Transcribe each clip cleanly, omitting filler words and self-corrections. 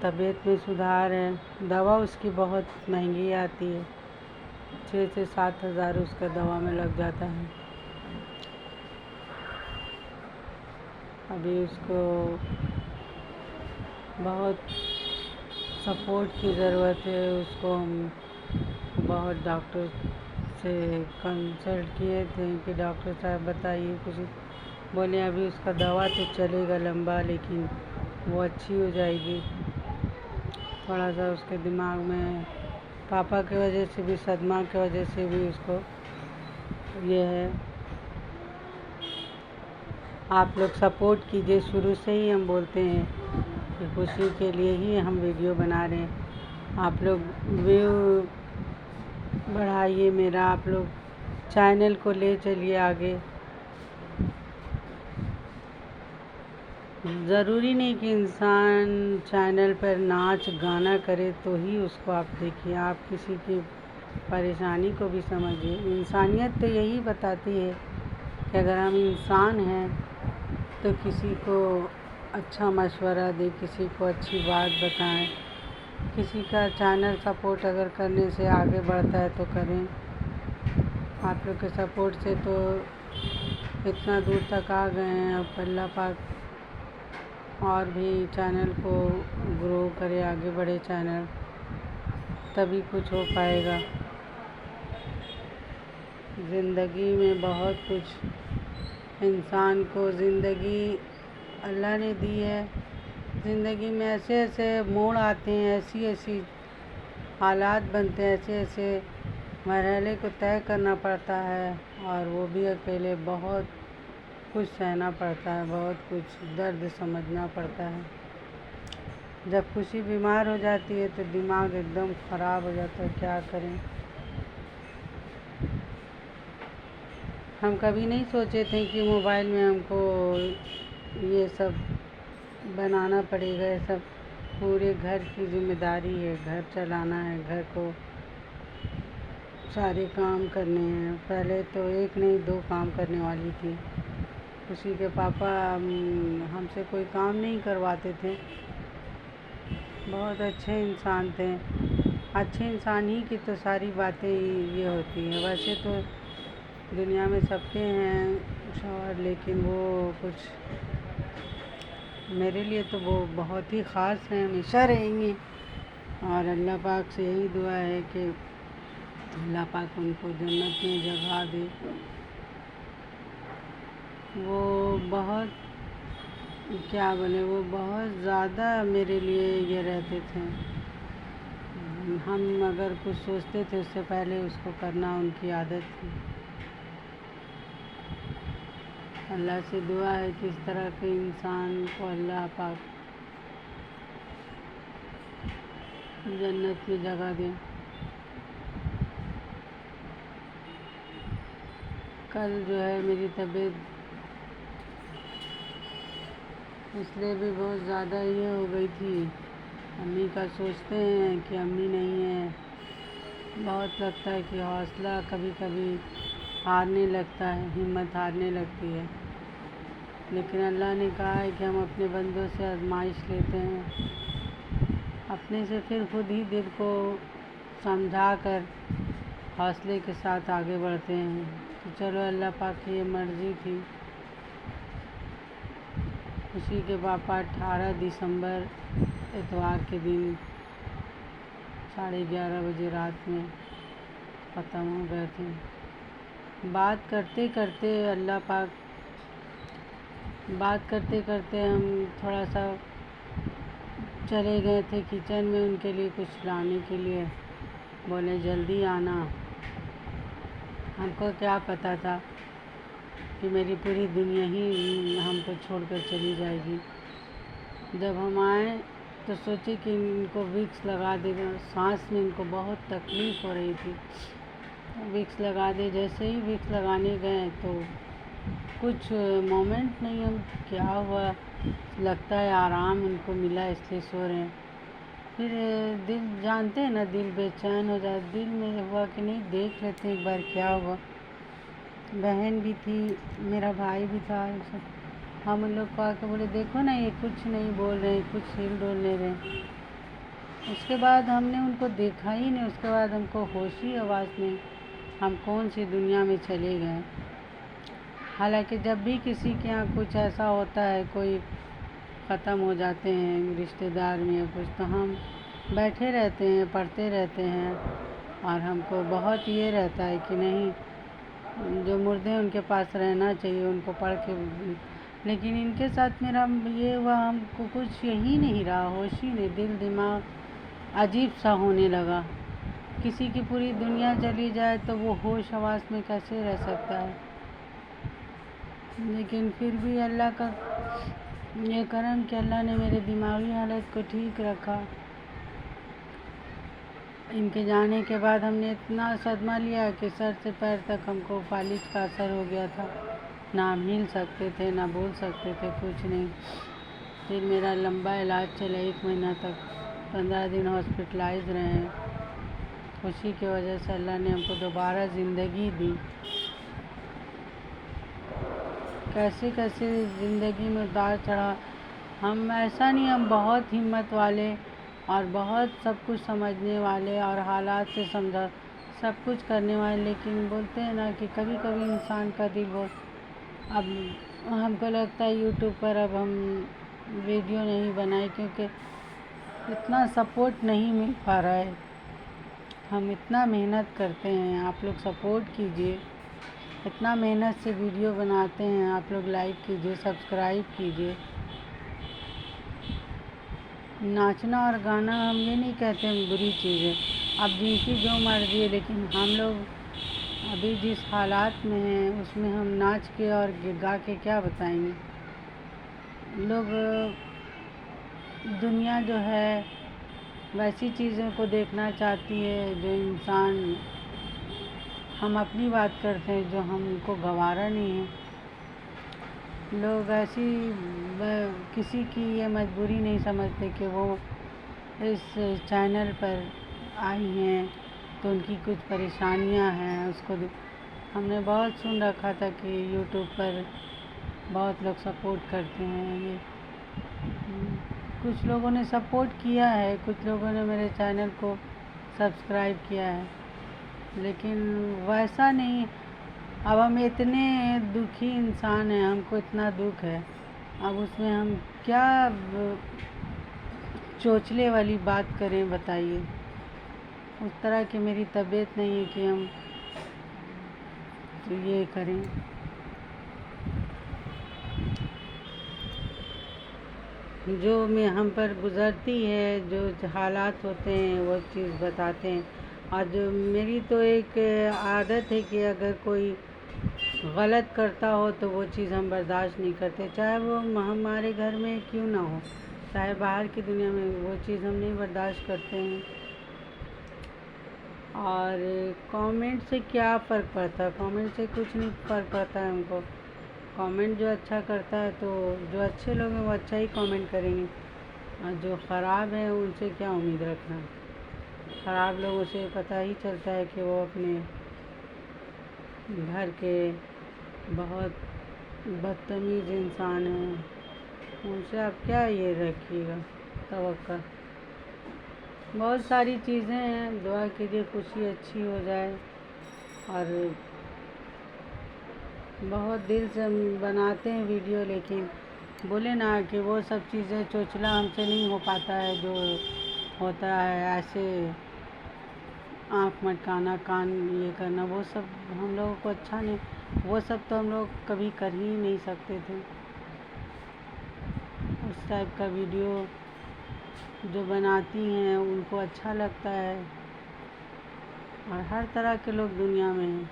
طبیعت میں سدھار ہے. دوا اس کی بہت مہنگی آتی ہے, 6 سے 7 ہزار اس کا دوا میں لگ جاتا ہے. ابھی اس کو بہت سپورٹ کی ضرورت ہے. اس کو ہم بہت ڈاکٹر سے کنسلٹ کیے تھے کہ ڈاکٹر صاحب بتائیے کچھ. بولے ابھی اس کا دوا تو چلے گا لمبا, لیکن وہ اچھی ہو جائے گی. تھوڑا سا اس کے دماغ میں پاپا کی وجہ سے بھی, صدمہ کی وجہ سے بھی اس کو یہ ہے. آپ لوگ سپورٹ کیجیے. شروع سے ہی ہم بولتے ہیں کہ خوشی کے لیے ہی ہم ویڈیو بنا رہے ہیں. آپ لوگ ویو بڑھائیے میرا, آپ لوگ چینل کو لے چلیے آگے. ضروری نہیں کہ انسان چینل پر ناچ گانا کرے تو ہی اس کو آپ دیکھیے. آپ کسی کی پریشانی کو بھی سمجھیے. انسانیت تو یہی بتاتی ہے کہ اگر ہم انسان ہیں تو کسی کو اچھا مشورہ دیں, کسی کو اچھی بات بتائیں. کسی کا چینل سپورٹ اگر کرنے سے آگے بڑھتا ہے تو کریں. آپ لوگ کے سپورٹ سے تو اتنا دور تک آ گئے ہیں. اب اللہ پاک اور بھی چینل کو گرو کرے, آگے بڑھے چینل, تبھی کچھ ہو پائے گا. زندگی میں بہت کچھ انسان کو زندگی اللہ نے دی ہے. زندگی میں ایسے ایسے موڑ آتے ہیں, ایسی ایسی حالات بنتے ہیں, ایسے ایسے مرحلے کو طے کرنا پڑتا ہے, اور وہ بھی اکیلے. بہت کچھ سہنا پڑتا ہے, بہت کچھ درد سمجھنا پڑتا ہے. جب خوشی بیمار ہو جاتی ہے تو دماغ ایک دم خراب ہو جاتا ہے. کیا کریں. ہم کبھی نہیں سوچے تھے کہ موبائل میں ہم کو یہ سب بنانا پڑے گا. یہ سب پورے گھر کی ذمہ داری ہے, گھر چلانا ہے, گھر کو سارے کام کرنے ہیں. پہلے تو ایک نہیں 2 کام کرنے والی تھی. خوشی کے پاپا ہم سے کوئی کام نہیں کرواتے تھے. بہت اچھے انسان تھے. اچھے انسان ہی کی تو ساری باتیں یہ ہوتی ہیں. ویسے تو دنیا میں سب کے ہیں شوہر, لیکن وہ کچھ میرے لیے تو وہ بہت ہی خاص ہیں, ہمیشہ رہیں گے. اور اللہ پاک سے یہی دعا ہے کہ اللہ پاک ان کو جنت میں جگہ دے. وہ بہت کیا بولے, وہ بہت زیادہ میرے لیے یہ رہتے تھے. ہم اگر کچھ سوچتے تھے اس سے پہلے اس کو کرنا ان کی عادت تھی. اللہ سے دعا ہے کہ اس طرح کے انسان کو اللہ پاک جنت میں جگہ دیں. کل جو ہے میری طبیعت اس لیے بھی بہت زیادہ یہ ہو گئی تھی. امی کا سوچتے ہیں کہ امی نہیں ہے, بہت لگتا ہے کہ حوصلہ کبھی کبھی ہارنے لگتا ہے, ہمت ہارنے لگتی ہے. لیکن اللہ نے کہا ہے کہ ہم اپنے بندوں سے آزمائش لیتے ہیں, اپنے سے پھر خود ہی دل کو سمجھا کر حوصلے کے ساتھ آگے بڑھتے ہیں. تو چلو اللہ پاک کی یہ مرضی تھی. خوشی کے پاپا 18 دسمبر اتوار کے دن 11:30 بجے رات میں ختم ہو گئے تھے. بات کرتے کرتے اللہ پاک, بات کرتے کرتے ہم تھوڑا سا چلے گئے تھے کچن میں ان کے لیے کچھ لانے کے لیے. بولے جلدی آنا. ہم کو کیا پتہ تھا کہ میری پوری دنیا ہی ہم کو چھوڑ کر چلی جائے گی. جب ہم آئے تو سوچے کہ ان کو وکس لگا دے. سانس میں ان کو بہت تکلیف ہو رہی تھی, وکس لگا دے. جیسے ہی وکس لگانے گئے تو کچھ مومنٹ نہیں, ہم کیا ہوا, لگتا ہے آرام ان کو ملا اس لیے سو رہے ہیں. پھر دل جانتے ہیں نا, دل بے چین ہو جائے. دل میں ہوا کہ نہیں دیکھ لیتے ایک بار کیا ہوا. بہن بھی تھی, میرا بھائی بھی تھا. ہم ان لوگ کو آ کے بولے دیکھو نا یہ کچھ نہیں بول رہے ہیں, کچھ ہل ڈول نہیں رہے. اس کے بعد ہم نے ان کو دیکھا ہی نہیں، اس کے بعد ہم کو ہوش ہی آواز میں ہم کون سی دنیا میں چلے گئے۔ حالانکہ جب بھی کسی کے یہاں کچھ ایسا ہوتا ہے، کوئی ختم ہو جاتے ہیں رشتہ دار میں کچھ، تو ہم بیٹھے رہتے ہیں، پڑھتے رہتے ہیں، اور ہم کو بہت یہ رہتا ہے کہ نہیں، جو مردے ہیں ان کے پاس رہنا چاہیے، ان کو پڑھ کے۔ لیکن ان کے ساتھ میرا یہ ہوا، ہم کو کچھ یہی نہیں رہا، ہوش ہی نہیں، دل دماغ عجیب سا ہونے لگا۔ کسی کی پوری دنیا چلی جائے تو وہ ہوش حواس میں کیسے رہ سکتا ہے؟ لیکن پھر بھی اللہ کا یہ کرم کہ اللہ نے میرے دماغی حالت کو ٹھیک رکھا۔ ان کے جانے کے بعد ہم نے اتنا صدمہ لیا کہ سر سے پیر تک ہم کو فالج کا اثر ہو گیا تھا، نہ ہم ہل سکتے تھے، نہ بول سکتے تھے، کچھ نہیں۔ پھر میرا لمبا علاج چلا، 1 مہینہ تک، 15 دن ہاسپٹلائز رہے ہیں۔ خوشی کی وجہ سے اللہ نے ہم کو دوبارہ زندگی دی۔ کیسے کیسے زندگی میں اتار چڑھا، ہم ایسا نہیں، ہم بہت ہمت والے اور بہت سب کچھ سمجھنے والے اور حالات سے سمجھا سب کچھ کرنے والے، لیکن بولتے ہیں نا کہ کبھی کبھی انسان کا دل اب ہم کو لگتا ہے یوٹیوب پر اب ہم ویڈیو نہیں بنائے، کیونکہ اتنا سپورٹ نہیں مل پا رہا ہے۔ ہم اتنا محنت کرتے ہیں، آپ لوگ سپورٹ کیجیے، اتنا محنت سے ویڈیو بناتے ہیں، آپ لوگ لائک کیجیے، سبسکرائب کیجیے۔ ناچنا اور گانا ہم یہ نہیں کہتے ہیں بری چیز ہے، اب جن کی جو مرضی ہے، لیکن ہم لوگ ابھی جس حالات میں ہیں اس میں ہم ناچ کے اور گا کے کیا بتائیں گے؟ لوگ دنیا جو ہے ویسی چیزوں کو دیکھنا چاہتی ہے جو انسان، ہم اپنی بات کرتے ہیں جو ہم کو گوارا نہیں ہے۔ لوگ ایسی کسی کی یہ مجبوری نہیں سمجھتے کہ وہ اس چینل پر آئی ہیں تو ان کی کچھ پریشانیاں ہیں، اس کو ہم نے بہت سن رکھا تھا کہ یوٹیوب پر بہت لوگ سپورٹ کرتے ہیں۔ یہ کچھ لوگوں نے سپورٹ کیا ہے، کچھ لوگوں نے میرے چینل کو سبسکرائب کیا ہے، لیکن ویسا نہیں۔ اب ہم اتنے دکھی انسان ہیں، ہم کو اتنا دکھ ہے، اب اس میں ہم کیا چوچلے والی بات کریں بتائیے؟ اس طرح کی میری طبیعت نہیں ہے کہ ہم یہ کریں۔ جو ہم پر گزرتی ہے، جو حالات ہوتے ہیں وہ چیز بتاتے ہیں، اور جو میری تو ایک عادت ہے کہ اگر کوئی غلط کرتا ہو تو وہ چیز ہم برداشت نہیں کرتے، چاہے وہ ہمارے گھر میں کیوں نہ ہو، چاہے باہر کی دنیا میں، وہ چیز ہم نہیں برداشت کرتے ہیں۔ اور کامنٹ سے کیا فرق پڑتا ہے؟ کامنٹ سے کچھ نہیں فرق پڑتا ہے ہم کو۔ کامنٹ جو اچھا کرتا ہے تو جو اچھے لوگ ہیں وہ اچھا ہی کامنٹ کریں گے، اور جو خراب ہیں ان سے کیا امید رکھنا؟ خراب لوگوں سے پتہ ہی چلتا ہے کہ وہ اپنے گھر کے بہت بدتمیز انسان ہیں، ان سے آپ کیا یہ رکھیے گا توقع؟ بہت ساری چیزیں ہیں، دعا کیجیے خوشی اچھی ہو جائے، اور بہت دل سے ہم بناتے ہیں ویڈیو، لیکن بولے نا کہ وہ سب چیزیں چوچلا ہم سے نہیں ہو پاتا ہے، جو ہوتا ہے ایسے آنکھ مٹکانا، کان یہ کرنا، وہ سب ہم لوگوں کو اچھا نہیں، وہ سب تو ہم لوگ کبھی کر ہی نہیں سکتے تھے۔ اس ٹائپ کا ویڈیو جو بناتی ہیں ان کو اچھا لگتا ہے، اور ہر طرح کے لوگ دنیا میں ہیں۔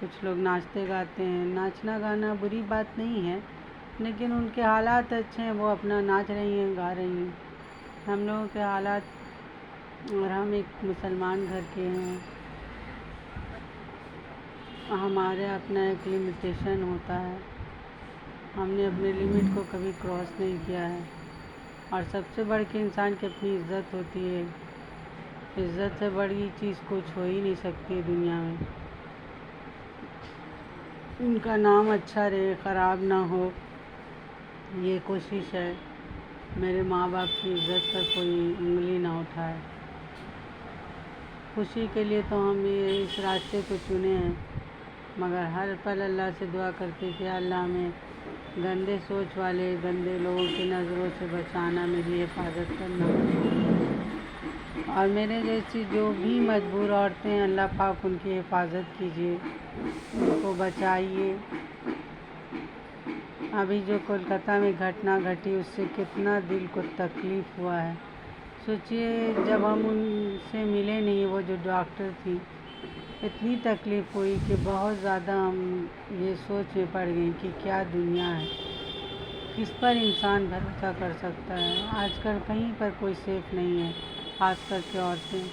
کچھ لوگ ناچتے گاتے ہیں، ناچنا گانا بری بات نہیں ہے، لیکن ان کے حالات اچھے ہیں، وہ اپنا ناچ رہی ہیں، گا رہی ہیں۔ ہم لوگوں کے حالات، اور ہم ایک مسلمان گھر کے ہیں، ہمارے اپنا ایک لمیٹیشن ہوتا ہے، ہم نے اپنے لمٹ کو کبھی کراس نہیں کیا ہے، اور سب سے بڑھ کے انسان کی اپنی عزت ہوتی ہے، عزت سے بڑی چیز کچھ ہو ہی نہیں سکتی ہے دنیا میں۔ ان کا نام اچھا رہے، خراب نہ ہو، یہ کوشش ہے۔ میرے ماں باپ کی عزت پر کوئی انگلی نہ اٹھائے۔ خوشی کے لیے تو ہم اس راستے کو چنے ہیں، مگر ہر پل اللہ سے دعا کرتے کہ اللہ ہمیں گندے سوچ والے گندے لوگوں کی نظروں سے بچانا، میری حفاظت کرنا، اور میرے جیسی جو بھی مجبور عورتیں ہیں اللہ پاک ان کی حفاظت کیجیے، ان کو بچائیے۔ ابھی جو کولکتہ میں گھٹنا گھٹی اس سے کتنا دل کو تکلیف ہوا ہے۔ سوچئے جب ہم ان سے ملے نہیں، وہ جو ڈاکٹر تھی، اتنی تکلیف ہوئی کہ بہت زیادہ ہم یہ سوچ میں پڑ گئیں کہ کیا دنیا ہے، کس پر انسان بھروسہ کر سکتا ہے۔ آج کل کہیں پر کوئی سیف نہیں ہے، خاص کر کے عورتیں۔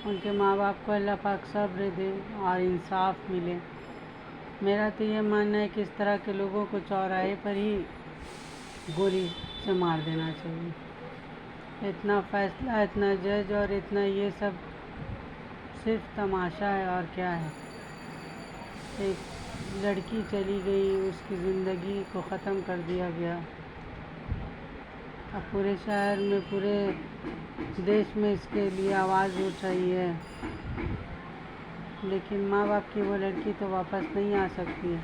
ان کے ماں باپ کو اللہ پاک صبر دے اور انصاف ملے۔ میرا تو یہ ماننا ہے کہ اس طرح کے لوگوں کو چوراہے پر ہی گولی سے مار دینا چاہیے۔ اتنا فیصلہ، اتنا جج اور اتنا یہ سب صرف تماشا ہے اور کیا ہے۔ ایک لڑکی چلی گئی، اس کی زندگی کو ختم کر دیا گیا۔ اب پورے شہر میں، پورے دیش میں اس کے لیے آواز اٹھ رہی ہے، لیکن ماں باپ کی وہ لڑکی تو واپس نہیں آ سکتی ہے۔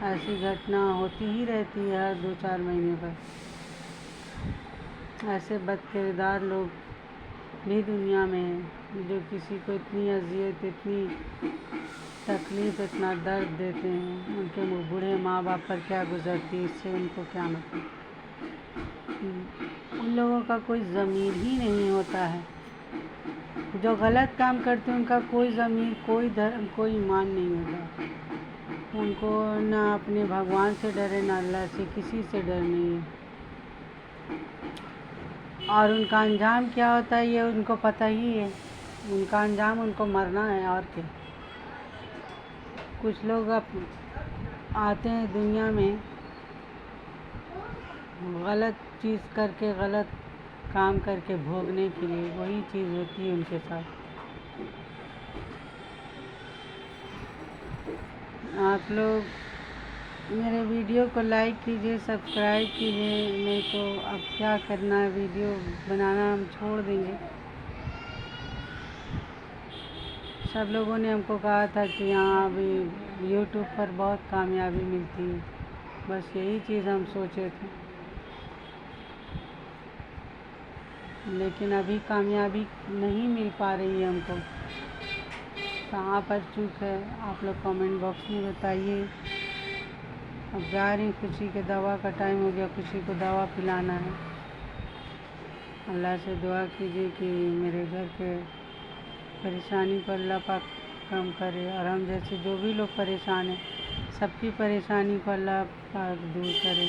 ایسی گھٹنا ہوتی ہی رہتی ہے ہر 2-4 مہینے پر۔ ایسے بد کردار لوگ بھی دنیا میں ہیں جو کسی کو اتنی اذیت، اتنی تکلیف، اتنا درد دیتے ہیں۔ ان کے بوڑھے ماں باپ پر کیا گزرتی، اس سے ان کو کیا مطلب۔ ان لوگوں کا کوئی ضمیر ہی نہیں ہوتا ہے۔ جو غلط کام کرتے ہیں ان کا کوئی ضمیر، کوئی دھرم، کوئی ایمان نہیں ہوتا۔ ان کو نہ اپنے بھگوان سے ڈر ہے، نہ اللہ سے، کسی سے ڈر نہیں ہے۔ اور ان کا انجام کیا ہوتا ہے یہ ان کو پتہ ہی ہے۔ ان کا انجام ان کو مرنا ہے، اور کیا۔ کچھ لوگ اب آتے ہیں دنیا میں غلط چیز کر کے، غلط کام کر کے بھوگنے کے لیے، وہی چیز ہوتی ہے ان کے ساتھ۔ آپ لوگ میرے ویڈیو کو لائک کیجیے، سبسکرائب کیجیے۔ نہیں تو اب کیا کرنا ہے، ویڈیو بنانا ہم چھوڑ دیں گے۔ سب لوگوں نے ہم کو کہا تھا کہ یہاں ابھی یوٹیوب پر بہت کامیابی ملتی ہے، بس یہی چیز ہم سوچے تھے، لیکن ابھی کامیابی نہیں مل پا رہی ہے ہم کو۔ کہاں پر چوک ہے آپ لوگ کامنٹ باکس میں بتائیے۔ اب جا رہی ہوں، خوشی کے دوا کا ٹائم ہو گیا، خوشی کو دوا پلانا ہے۔ اللہ سے دعا کیجیے کہ میرے گھر کے پریشانی کو اللہ پاک کم کرے، اور ہم جیسے جو بھی لوگ پریشان ہیں سب کی پریشانی کو اللہ پاک دور کرے۔